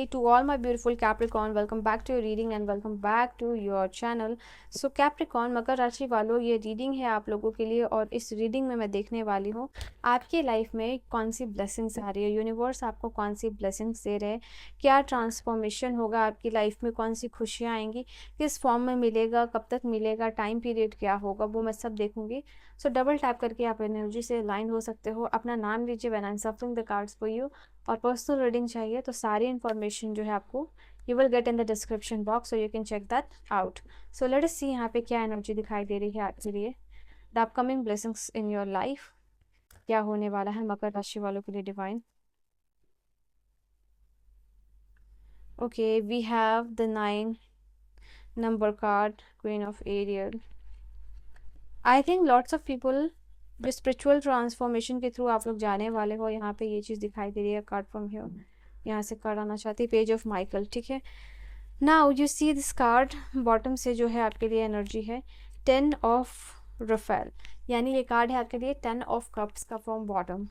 to all my beautiful Capricorn, welcome back to your reading and welcome back to your channel. So Capricorn मकर राशि वालों, ये reading है आप लोगों के लिए और इस रीडिंग में मैं देखने वाली हूँ आपकी लाइफ में कौन सी ब्लेसिंग्स आ रही है, यूनिवर्स आपको कौन सी ब्लेसिंग्स दे रहे हैं, क्या ट्रांसफॉर्मेशन होगा आपकी लाइफ में, कौन सी खुशियाँ आएंगी, किस फॉर्म में मिलेगा, कब तक मिलेगा, टाइम पीरियड क्या होगा, वो मैं सब देखूंगी. सो डबल टैप करके आप एनर्जी से अलाइन हो सकते हो. अपना नाम लीजिए when I am suffering the cards for you. और पर्सनल रीडिंग चाहिए तो सारी इन्फॉर्मेशन जो है आपको you will get in the description box, so you can check that out. So let us see यहाँ पे क्या एनर्जी दिखाई दे रही है आपके लिए, the upcoming blessings in your life. क्या होने वाला है मकर राशि वालों के लिए divine. Okay, we have the 9 number card, queen of aerial. I think lots of people जो स्पिरिचुअल ट्रांसफॉर्मेशन के थ्रू आप लोग जाने वाले हो, यहाँ पे ये चीज़ दिखाई दे रही है. कार्ड फ्रॉम हियर, यहाँ से कार्ड आना चाहती है, पेज ऑफ माइकल. ठीक है, now you see this card, bottom से जो है आपके लिए एनर्जी है 10 ऑफ रफेल, यानी ये कार्ड है आपके लिए 10 ऑफ कप्स का फ्रॉम बॉटम.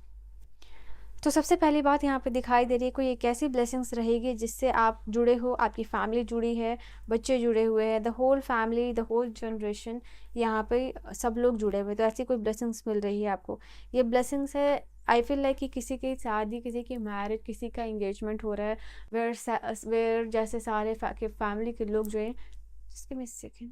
तो सबसे पहली बात यहाँ पे दिखाई दे रही है कोई एक ऐसी ब्लेसिंग्स रहेगी जिससे आप जुड़े हो, आपकी फैमिली जुड़ी है, बच्चे जुड़े हुए हैं, the whole family, the whole generation, यहाँ पे सब लोग जुड़े हुए. तो ऐसी कोई ब्लेसिंग्स मिल रही है आपको. ये ब्लेसिंग्स है, आई फील लाइक कि किसी की शादी, किसी की मैरिज, किसी का इंगेजमेंट हो रहा है, वेयर जैसे सारे फैमिली के लोग जो है, जिसके मिस सेकेंड,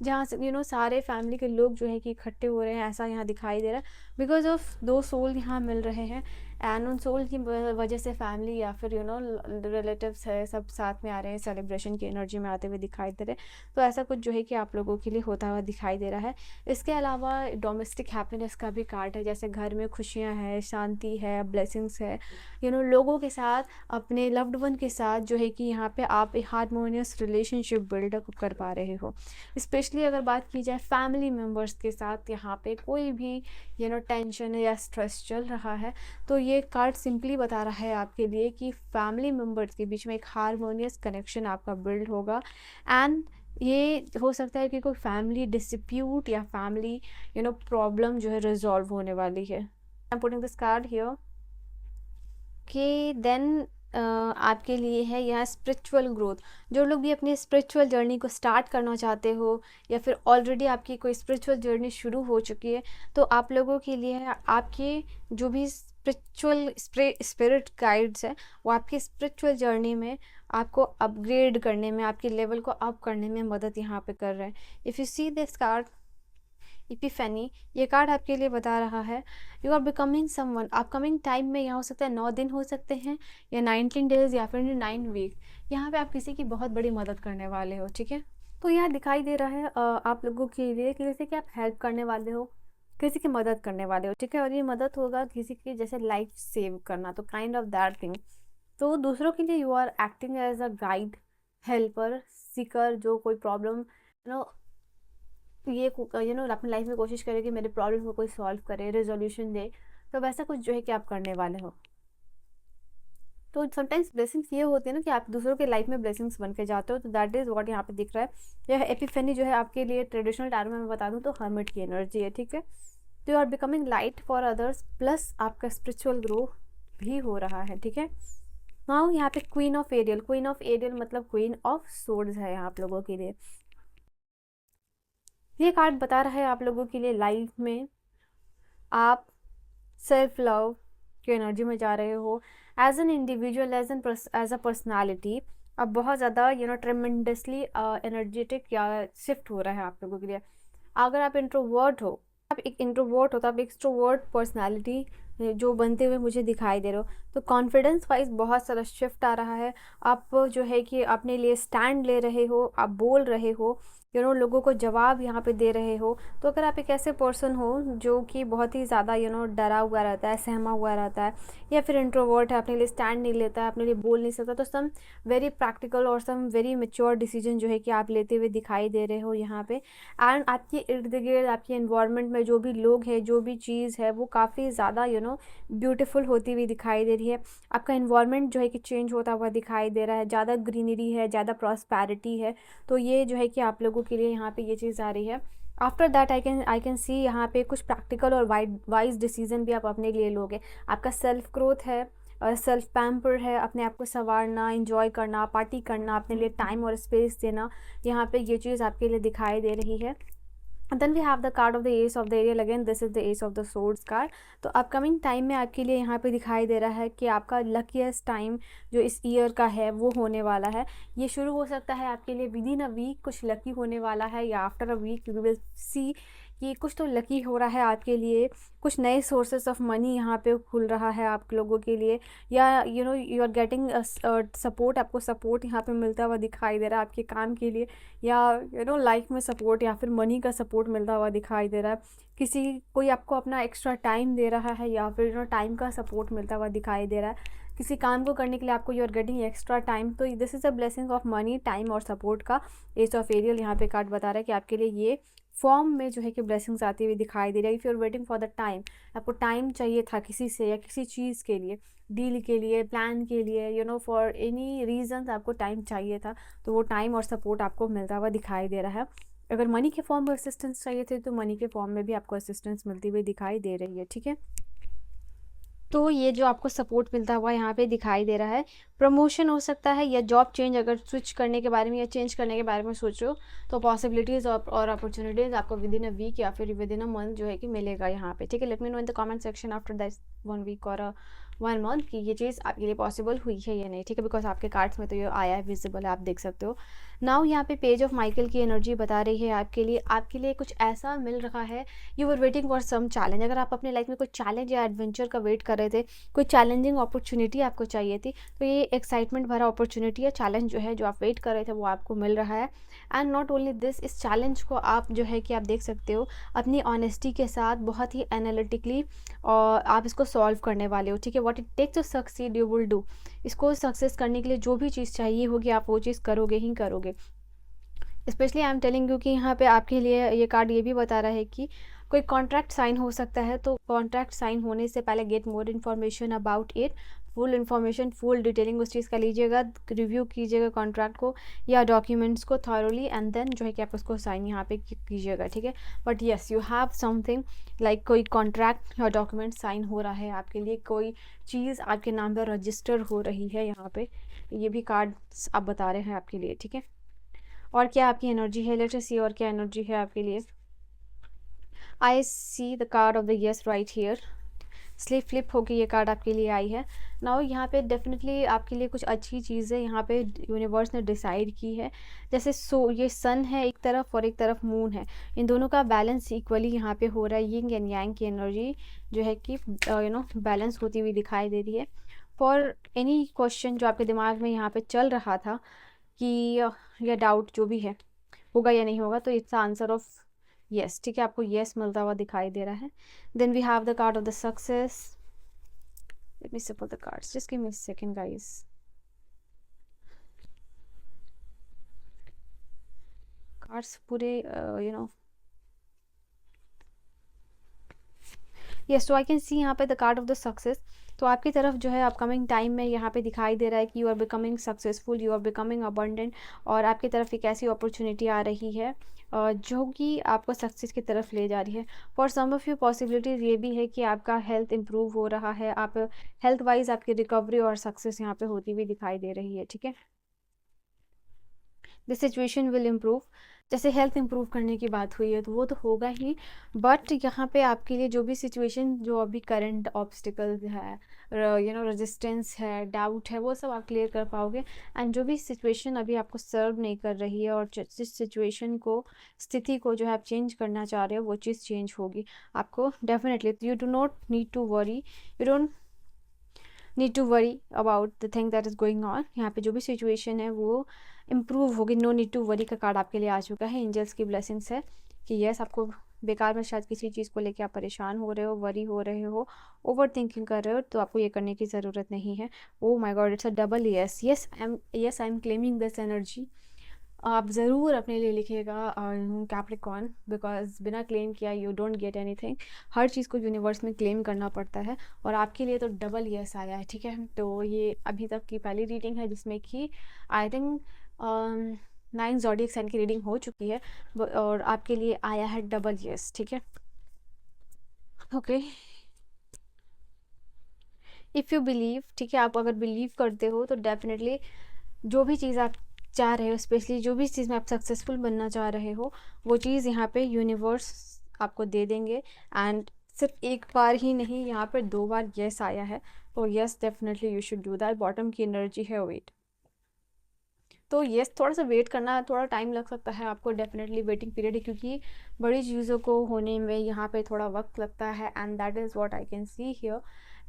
जहाँ से सारे फैमिली के लोग जो है कि इकट्ठे हो रहे हैं, ऐसा यहाँ दिखाई दे रहा है. बिकॉज ऑफ 2 सोल यहाँ मिल रहे हैं एंड उन सोल की वजह से फैमिली या फिर रिलेटिव्स है, सब साथ में आ रहे हैं, सेलिब्रेशन की एनर्जी में आते हुए दिखाई दे रहे हैं. तो ऐसा कुछ जो है कि आप लोगों के लिए होता हुआ दिखाई दे रहा है. इसके अलावा डोमेस्टिक हैप्पीनेस का भी कार्ड है, जैसे घर में खुशियाँ हैं, शांति है, ब्लेसिंग्स है, लोगों के साथ, अपने लव्ड वन के साथ जो है कि यहाँ पे आप एक हार्मोनियस रिलेशनशिप बिल्डअप कर पा रहे हो. स्पेशली अगर बात की जाए फैमिली मेम्बर्स के साथ, यहाँ पे कोई भी टेंशन या स्ट्रेस चल रहा है, तो ये कार्ड सिंपली बता रहा है आपके लिए कि फैमिली मेम्बर्स के बीच में एक हार्मोनियस कनेक्शन आपका बिल्ड होगा. एंड ये हो सकता है कि कोई फैमिली डिस्प्यूट या फैमिली प्रॉब्लम जो है रिजॉल्व होने वाली है. I am putting this card here. Okay, then आपके लिए है यहाँ स्पिरिचुअल ग्रोथ. जो लोग भी अपनी स्पिरिचुअल जर्नी को स्टार्ट करना चाहते हो या फिर ऑलरेडी आपकी कोई स्पिरिचुअल जर्नी शुरू हो चुकी है, तो आप लोगों के लिए है आपके जो भी स्पिरिचुअल स्पिरिट गाइड्स है, वो आपकी स्पिरिचुअल जर्नी में आपको अपग्रेड करने में, आपके लेवल को अप करने में मदद यहाँ पे कर रहे हैं. If you see this card epiphany, ये कार्ड आपके लिए बता रहा है you are becoming someone. Upcoming time में यहाँ हो सकता है 9 दिन हो सकते हैं या 19 डेज या फिर 9 वीक. यहाँ पे आप किसी की बहुत बड़ी मदद करने वाले हो. ठीक है, तो यहाँ दिखाई दे रहा है आप लोगों के लिए कि जैसे कि आप हेल्प करने वाले हो, किसी की मदद करने वाले हो. ठीक है, और ये मदद होगा किसी की जैसे लाइफ सेव करना, तो काइंड ऑफ दैट थिंग. तो दूसरों के लिए you are acting as a guide, helper, seeker, जो कोई प्रॉब्लम ये अपनी लाइफ में कोशिश करे कि मेरे प्रॉब्लम को कोई सॉल्व करे, रेजोल्यूशन दे. तो वैसा कुछ जो है कि आप करने वाले हो. तो समटाइम्स ब्लेसिंग्स ये होती है ना कि आप दूसरों के लाइफ में ब्लेसिंग्स बन के जाते हो. तो दैट इज़ व्हाट यहाँ पे दिख रहा है. यह एपिफेनी जो है आपके लिए ट्रेडिशनल टर्म में मैं बता दूँ तो हर्मिट की एनर्जी है. ठीक है, तो you are becoming light for others, plus आपका स्पिरिचुअल ग्रो भी हो रहा है. ठीक है, नाउ यहाँ पे queen of aerial. Queen of aerial मतलब क्वीन ऑफ सोर्ड्स है यहाँ आप लोगों के लिए. ये कार्ड बता रहा है आप लोगों के लिए लाइफ में आप सेल्फ लव की एनर्जी में जा रहे हो. As an individual, as a personality अब बहुत ज़्यादा ट्रेमेंडसली एनर्जेटिक या शिफ्ट हो रहा है आप लोगों के लिए. अगर आप इंट्रोवर्ट हो, आप एक इंट्रोवर्ट हो, तो आप एक्सट्रोवर्ट पर्सनालिटी जो बनते हुए मुझे दिखाई दे रहे हो. तो कॉन्फिडेंस वाइज बहुत सारा शिफ्ट आ रहा है. आप जो है कि अपने लिए स्टैंड ले रहे हो, आप बोल रहे हो, लोगों को जवाब यहाँ पे दे रहे हो. तो अगर आप एक ऐसे पर्सन हो जो कि बहुत ही ज़्यादा डरा हुआ रहता है, सहमा हुआ रहता है, या फिर इंट्रोवर्ट है, अपने लिए स्टैंड नहीं लेता है, अपने लिए बोल नहीं सकता, तो सम वेरी प्रैक्टिकल और सम वेरी मेच्योर डिसीजन जो है कि आप लेते हुए दिखाई दे रहे हो यहाँ पे. एंड आपके इर्द गिर्द, आपके एनवायरनमेंट में जो भी लोग हैं, जो भी चीज़ है, वो काफ़ी ज़्यादा ब्यूटीफुल होती हुई दिखाई दे रही है. आपका एनवायरनमेंट जो है कि चेंज होता हुआ दिखाई दे रहा है, ज़्यादा ग्रीनरी है, ज़्यादा प्रॉस्पेरिटी है. तो ये जो है कि आप लोगों के लिए यहाँ पे ये चीज़ आ रही है. After that I can see यहाँ पे कुछ प्रैक्टिकल और वाइज डिसीजन भी आप अपने लिए लोगे. आपका सेल्फ ग्रोथ है, सेल्फ पैम्पर है, अपने आप को संवारना, इंजॉय करना, पार्टी करना, अपने लिए टाइम और स्पेस देना, यहाँ पे ये चीज़ आपके लिए दिखाई दे रही है। Then we have the card of the ace of the aerial, again this is the ace of the swords card. तो अपकमिंग टाइम में आपके लिए यहाँ पे दिखाई दे रहा है कि आपका लकीस्ट टाइम जो इस ईयर का है वो होने वाला है। ये शुरू हो सकता है आपके लिए विद इन अ वीक कुछ लकी होने वाला है, या after a week we will see कि कुछ तो लकी हो रहा है आपके लिए, कुछ नए सोर्सेस ऑफ मनी यहाँ पे खुल रहा है आप लोगों के लिए, या यू आर गेटिंग सपोर्ट, आपको सपोर्ट यहाँ पे मिलता हुआ दिखाई दे रहा है आपके काम के लिए, या लाइफ में सपोर्ट या फिर मनी का सपोर्ट मिलता हुआ दिखाई दे रहा है। कोई आपको अपना एक्स्ट्रा टाइम दे रहा है, या फिर टाइम का सपोर्ट मिलता हुआ दिखाई दे रहा है किसी काम को करने के लिए, आपको you are getting extra time. तो this is a blessing of money, time और सपोर्ट का एस ऑफ एरियल यहाँ पे कार्ड बता रहा है कि आपके लिए ये फॉर्म में जो है कि ब्लेसिंग्स आती हुई दिखाई दे रही है। If you are waiting for the time, आपको टाइम चाहिए था किसी से या किसी चीज़ के लिए, डील के लिए, प्लान के लिए, फॉर एनी रीजन आपको टाइम चाहिए था, तो वो टाइम और सपोर्ट आपको मिलता हुआ दिखाई दे रहा है। अगर मनी के फॉर्म में असिस्टेंस चाहिए थे तो मनी के फॉर्म में भी आपको असिस्टेंस मिलती हुई दिखाई दे रही है, ठीक है। तो ये जो आपको सपोर्ट मिलता हुआ यहाँ पे दिखाई दे रहा है, प्रमोशन हो सकता है या जॉब चेंज, अगर स्विच करने के बारे में या चेंज करने के बारे में सोच रहे हो तो पॉसिबिलिटीज़ और अपॉर्चुनिटीज़ आपको विद इन अ वीक या फिर विद इन अ मंथ जो है कि मिलेगा यहाँ पे, ठीक है। Let me know in the comment section after that 1 week और 1 मंथ कि ये चीज़ आपके लिए पॉसिबल हुई है या नहीं, ठीक है। बिकॉज आपके कार्ड्स में तो ये आया है, विजिबल है, आप देख सकते हो। नाउ यहाँ पे पेज ऑफ माइकल की एनर्जी बता रही है आपके लिए कुछ ऐसा मिल रहा है, you were waiting for some challenge. अगर आप अपने लाइफ में कोई चैलेंज या एडवेंचर का वेट कर रहे थे, कोई चैलेंजिंग अपॉर्चुनिटी आपको चाहिए थी, तो ये एक्साइटमेंट भरा अपॉर्चुनिटी या चैलेंज जो है जो आप वेट कर रहे थे वो आपको मिल रहा है। एंड नॉट ओनली दिस, इस चैलेंज को आप जो है कि आप देख सकते हो अपनी ऑनेस्टी के साथ बहुत ही एनालिटिकली और आप इसको सॉल्व करने वाले हो, ठीक है। What it takes to succeed you will do. इसको सक्सेस करने के लिए जो भी चीज़ चाहिए होगी आप वो चीज़ करोगे ही करोगे। Specially I am telling you कि यहाँ पे आपके लिए ये कार्ड ये भी बता रहा है कि कोई कॉन्ट्रैक्ट साइन हो सकता है, तो कॉन्ट्रैक्ट साइन होने से पहले get more information about it, full information, full detailing उस चीज़ का लीजिएगा, रिव्यू कीजिएगा कॉन्ट्रैक्ट को या डॉक्यूमेंट्स को थॉरली, एंड देन जो है कि आप उसको साइन यहाँ पे कीजिएगा, ठीक है। But yes, you have something like कोई कॉन्ट्रैक्ट या डॉक्यूमेंट साइन हो रहा है आपके लिए, कोई चीज़ आपके नाम पर रजिस्टर हो रही है यहाँ पे, ये भी कार्ड आप बता रहे हैं आपके लिए, ठीक है। और क्या आपकी एनर्जी है, लेट्स सी और क्या एनर्जी है आपके लिए। I see the card of the yes right here, slip flip होके ये कार्ड आपके लिए आई है। नाउ यहाँ पे डेफिनेटली आपके लिए कुछ अच्छी चीज़ें यहाँ पे यूनिवर्स ने डिसाइड की है। जैसे ये सन है एक तरफ और एक तरफ मून है, इन दोनों का बैलेंस इक्वली यहाँ पे हो रहा है। यिंग एंड यांग की एनर्जी जो है कि बैलेंस होती हुई दिखाई दे रही है। फॉर एनी क्वेश्चन जो आपके दिमाग में यहाँ पे चल रहा था कि या डाउट जो भी है होगा या नहीं होगा, तो इट्स आंसर ऑफ यस, ठीक है। आपको यस मिलता हुआ दिखाई दे रहा है। Then we have the card of the success. Let me shuffle the cards, just give me a second guys. Cards पूरे यस, तो आई कैन सी यहाँ पे the card of the success. तो आपकी तरफ जो है अपकमिंग टाइम में यहाँ पे दिखाई दे रहा है कि you are becoming successful, you are becoming abundant, और आपकी तरफ एक ऐसी अपॉर्चुनिटी आ रही है जो कि आपको सक्सेस की तरफ ले जा रही है। For some of you possibilities ये भी है कि आपका हेल्थ इंप्रूव हो रहा है, आप हेल्थ वाइज आपकी रिकवरी और सक्सेस यहाँ पे होती हुई दिखाई दे रही है, ठीक है। द सिचुएशन विल इम्प्रूव, जैसे हेल्थ इंप्रूव करने की बात हुई है तो वो तो होगा ही, बट यहाँ पे आपके लिए जो भी सिचुएशन, जो अभी करंट ऑब्स्टिकल्स है, रेजिस्टेंस है, डाउट है, वो सब आप क्लियर कर पाओगे। एंड जो भी सिचुएशन अभी आपको सर्व नहीं कर रही है और जिस सिचुएशन को, स्थिति को जो है आप चेंज करना चाह रहे हो, वो चीज़ चेंज होगी आपको definitely. You do not need to worry, you don't need to worry about the thing that is going on. यहाँ पे जो भी सिचुएशन है वो इम्प्रूव होगी। नो नीड टू वरी का कार्ड आपके लिए आ चुका है। एंजल्स की ब्लेसिंग्स है कि यस, आपको बेकार में शायद किसी चीज़ को लेके आप परेशान हो रहे हो, वरी हो रहे हो, ओवर थिंकिंग कर रहे हो, तो आपको ये करने की ज़रूरत नहीं है। Oh my God, it's a double yes. I am claiming this energy. आप ज़रूर अपने लिए लिखिएगा कैप्रिकॉर्न, बिकॉज बिना क्लेम किया यू डोंट गेट एनीथिंग। हर चीज़ को यूनिवर्स में क्लेम करना पड़ता है, और आपके लिए तो डबल यस आया है, ठीक है। तो ये अभी तक की पहली रीडिंग है जिसमें कि आई थिंक 9 ज़ोडिएक साइन की रीडिंग हो चुकी है, और आपके लिए आया है डबल यस, ठीक है। ओके, इफ़ यू बिलीव, ठीक है, आप अगर बिलीव करते हो तो डेफिनेटली जो भी चीज़ आप चाह रहे हो, स्पेशली जो भी चीज़ में आप सक्सेसफुल बनना चाह रहे हो, वो चीज़ यहाँ पे यूनिवर्स आपको दे देंगे। एंड सिर्फ एक बार ही नहीं, यहाँ पर 2 बार यस आया है, तो yes definitely you should do that. Bottom की एनर्जी है वेट, तो यस थोड़ा सा वेट करना, थोड़ा टाइम लग सकता है आपको, डेफिनेटली वेटिंग पीरियड है, क्योंकि बड़ी चीज़ों को होने में यहाँ पे थोड़ा वक्त लगता है। And that is what I can see here.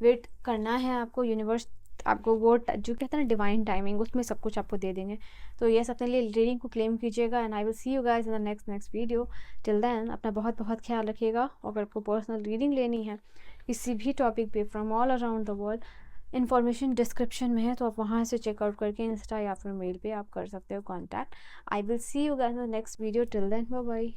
Wait करना है आपको, यूनिवर्स आपको वो जो कहते हैं ना डिवाइन टाइमिंग, उसमें सब कुछ आपको दे देंगे। तो यस, अपने लिए रीडिंग को क्लेम कीजिएगा। And I will see you guys in the next video. Till then अपना बहुत बहुत ख्याल रखिएगा। अगर आपको पर्सनल रीडिंग लेनी है किसी भी टॉपिक पे from all around the world, information description में है, तो आप वहाँ से चेकआउट करके इंस्टा या फिर मेल पे आप कर सकते हो contact. I will see you guys in the next video. Till then bye bye.